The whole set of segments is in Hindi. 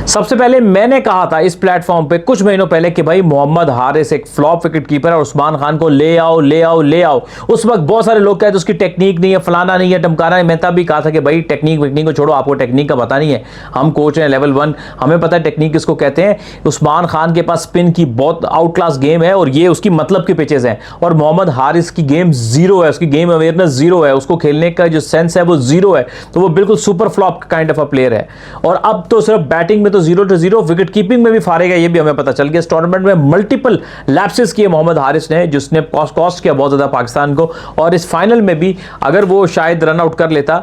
सबसे पहले मैंने कहा था इस प्लेटफॉर्म पे कुछ महीनों पहले कि भाई मोहम्मद हारिस एक फ्लॉप विकेट कीपर है और उस्मान खान को ले आओ ले आओ ले आओ। उस वक्त बहुत सारे लोग कहते उसकी टेक्निक नहीं है, फलाना नहीं है, टमकाना नहीं। मैं तब भी कहा था कि भाई टेक्निक विकनिक को छोड़ो, आपको टेक्निक का पता नहीं है। हम कोच हैं लेवल 1, हमें पता है टेक्निक किसको कहते हैं। उस्मान खान के पास स्पिन की बहुत आउट क्लास गेम है और ये उसकी मतलब के पिचेस हैं। और मोहम्मद हारिस की गेम जीरो है, उसकी गेम अवेयरनेस जीरो है, उसको खेलने का जो सेंस है वो जीरो है। तो वो बिल्कुल super flop kind of a player है। और अब तो सिर्फ बैटिंग में तो 0-0, विकेट कीपिंग में भी फारेगा, ये भी हमें पता चल गया। इस टूर्नामेंट में मल्टीपल लैप्सेस किए मोहम्मद हारिस ने, जिसने कॉस्ट किया बहुत ज्यादा पाकिस्तान को। और इस फाइनल में भी अगर वो शायद रन आउट कर लेता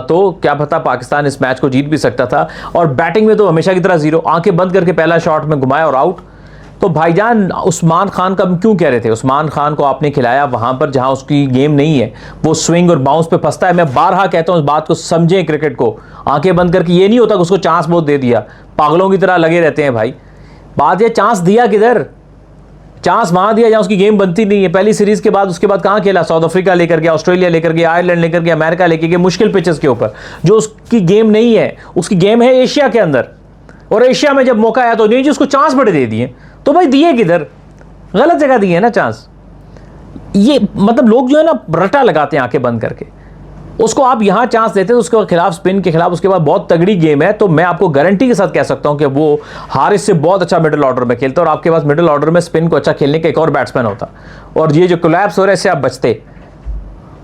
तो क्या पता पाकिस्तान इस मैच को जीत भी सकता था। और बैटिंग में तो हमेशा की तरह जीरो, आंखें बंद करके पहला शॉट में घुमाया और आउट। तो भाईजान उस्मान खान का क्यों कह रहे थे, उस्मान खान को आपने खिलाया वहां पर जहां उसकी गेम नहीं है, वो स्विंग और बाउंस पे फंसता है। मैं बारहा कहता हूं इस बात को, समझें क्रिकेट को आंखें बंद करके। ये नहीं होता कि उसको चांस बहुत दे दिया, पागलों की तरह लगे रहते हैं भाई। बात ये चांस दिया किधर, चांस वहां दिया जहां उसकी गेम बनती नहीं है। पहली सीरीज के बाद उसके बाद कहां खेला, साउथ अफ्रीका लेकर गया, ऑस्ट्रेलिया लेकर गया, आयरलैंड लेकर गया, अमेरिका लेकर गया, मुश्किल पिचेस के ऊपर जो उसकी गेम नहीं है। उसकी गेम है एशिया के अंदर, और एशिया में जब मौका आया तो नहीं जी उसको चांस बड़े दे दिए। तो भाई दिए किधर, गलत जगह दिए ना चांस। ये मतलब लोग जो है ना रटा लगाते हैं आंखें बंद करके। उसको आप यहां चांस देते हैं, उसके खिलाफ स्पिन के खिलाफ उसके बाद बहुत तगड़ी गेम है। तो मैं आपको गारंटी के साथ कह सकता हूं कि वो हारिस से बहुत अच्छा मिडिल ऑर्डर में खेलता, और आपके पास मिडिल ऑर्डर में स्पिन को अच्छा खेलने का एक और बैट्समैन होता, और ये जो कोलैप्स हो रहा है इससे आप बचते।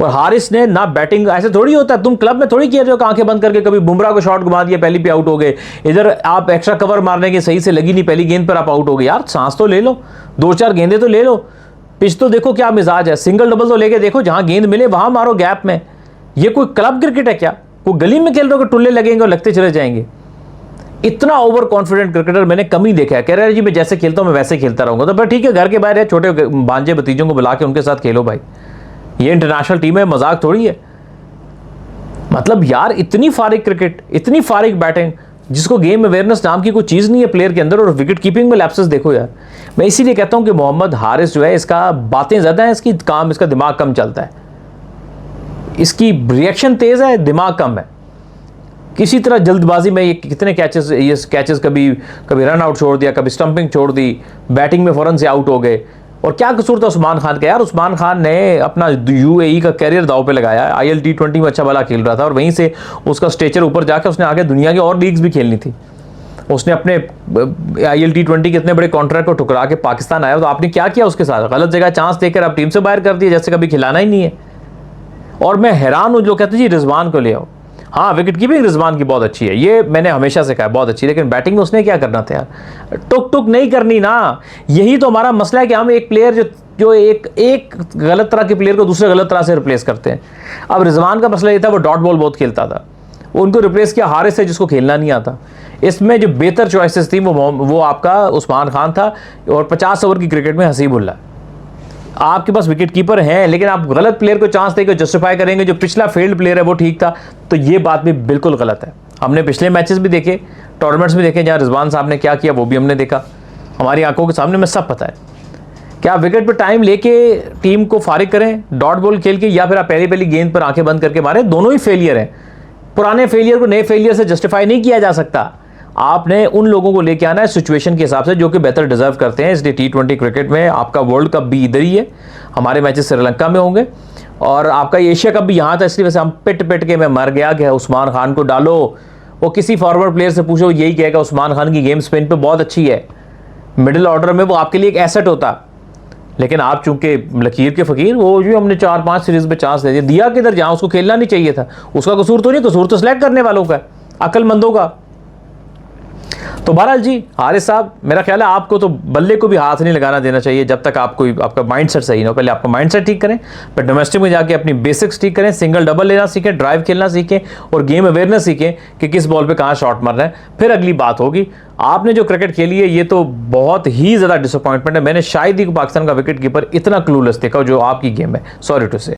और हारिस ने ना बैटिंग, ऐसे थोड़ी होता है, तुम क्लब में थोड़ी किया जो आंखें बंद करके कभी बुमराह को शॉट घुमा दिया, पहली पे आउट हो गए। इधर आप एक्स्ट्रा कवर मारने के सही से लगी नहीं, पहली गेंद पर आप आउट हो गए। यार सांस तो ले लो, 2-4 गेंदे तो ले लो, पिच तो देखो क्या मिजाज है, सिंगल डबल तो लेके देखो, जहां गेंद मिले वहां मारो गैप में। ये कोई क्लब क्रिकेट है क्या, कोई गली में खेल रहे हो, टुल्ले लगेंगे और लगते चले जाएंगे। इतना ओवर कॉन्फिडेंट क्रिकेटर मैंने कम ही देखा है। कह रहे हैं जी मैं जैसे खेलता हूं मैं वैसे खेलता रहूंगा। तो ठीक है, घर के बाहर है, छोटे भांजे भतीजों को बुला के उनके साथ खेलो भाई, ये इंटरनेशनल टीम है, मजाक थोड़ी है। मतलब यार इतनी फारिग क्रिकेट, इतनी फारिग बैटिंग, जिसको गेम अवेयरनेस नाम की कोई चीज नहीं है प्लेयर के अंदर, और विकेट कीपिंग में लैप्सेस देखो यार। मैं इसीलिए कहता हूं कि मोहम्मद हारिस जो है, इसका बातें ज्यादा है, इसका दिमाग कम चलता है, इसकी रिएक्शन तेज है, दिमाग कम है। किसी तरह जल्दबाजी में ये कितने कैचेस कभी रन आउट छोड़ दिया, कभी स्टंपिंग छोड़ दी, बैटिंग में फौरन से आउट हो गए। और क्या कसूर था उस्मान खान का यार, उस्मान खान ने अपना यूएई का कैरियर दांव पे लगाया। आईएल T20 में अच्छा भला खेल रहा था, और वहीं से उसका स्टेचर ऊपर जाकर उसने आगे दुनिया की और लीग्स भी खेलनी थी। उसने अपने आईएल T20 के इतने बड़े कॉन्ट्रैक्ट को ठुकरा के पाकिस्तान आया। तो आपने क्या किया उसके साथ, गलत जगह चांस देकर आप टीम से बाहर कर दिया, जैसे कभी खिलाना ही नहीं है। और मैं हैरान हूं जो कहते जी रिजवान को ले आओ। हाँ, विकेट कीपिंग रिजवान की बहुत अच्छी है, ये मैंने हमेशा से कहा बहुत अच्छी, लेकिन बैटिंग में उसने क्या करना था यार, टुक टुक नहीं करनी ना। यही तो हमारा मसला है कि हम एक प्लेयर जो एक गलत तरह के प्लेयर को दूसरे गलत तरह से रिप्लेस करते हैं। अब रिजवान का मसला ये था, वो डॉट बॉल बहुत खेलता था, उनको रिप्लेस किया हारिस से जिसको खेलना नहीं आता। इसमें जो बेहतर चॉइसेस थी वो आपका उस्मान खान था, और 50 ओवर की क्रिकेट में हसीबुल्ला। आपके पास विकेट कीपर हैं, लेकिन आप गलत प्लेयर को चांस देकर जस्टिफाई करेंगे जो पिछला फेल्ड प्लेयर है वो ठीक था, तो ये बात भी बिल्कुल गलत है। हमने पिछले मैचेस भी देखे, टूर्नामेंट्स भी देखे, जहां रिजवान साहब ने क्या किया वो भी हमने देखा, हमारी आंखों के सामने में सब पता है। क्या विकेट पर टाइम लेके टीम को फारिग करें डॉट बॉल खेल के, या फिर आप पहली गेंद पर आंखें बंद करके मारे, दोनों ही फेलियर हैं। पुराने फेलियर को नए फेलियर से जस्टिफाई नहीं किया जा सकता। आपने उन लोगों को लेके आना है सिचुएशन के हिसाब से जो कि बेहतर डिजर्व करते हैं। इसलिए T20 क्रिकेट में आपका वर्ल्ड कप भी इधर ही है, हमारे मैचेस श्रीलंका में होंगे, और आपका एशिया कप भी यहाँ था। इसलिए वैसे हम पिट के मैं मर गया कि उस्मान खान को डालो। वो किसी फॉरवर्ड प्लेयर से पूछो यही कहेगा उस्मान खान की गेम स्पिन पे बहुत अच्छी है, मिडिल ऑर्डर में वो आपके लिए एक एसेट होता। लेकिन आप चूंकि लकीर के फकीर, वो जो हमने 4-5 सीरीज में चांस दे दिया किधर, जहां उसको खेलना नहीं चाहिए था। उसका कसूर तो नहीं, कसूर तो सिलेक्ट करने वालों का, अक्लमंदों का। तो बहरहाल जी हारिस साहब, मेरा ख्याल है आपको तो बल्ले को भी हाथ नहीं लगाना देना चाहिए जब तक आपका माइंडसेट सही ना हो। पहले आपका माइंडसेट ठीक करें, फिर डोमेस्टिक में जाके अपनी बेसिक्स ठीक करें, सिंगल डबल लेना सीखें, ड्राइव खेलना सीखें, और गेम अवेयरनेस सीखें कि किस बॉल पे कहाँ शॉट मारना है, फिर अगली बात होगी। आपने जो क्रिकेट खेली है ये तो बहुत ही ज़्यादा डिसअपॉइंटमेंट है। मैंने शायद ही पाकिस्तान का विकेट कीपर इतना क्लूलेस देखा जो आपकी गेम है, सॉरी टू से।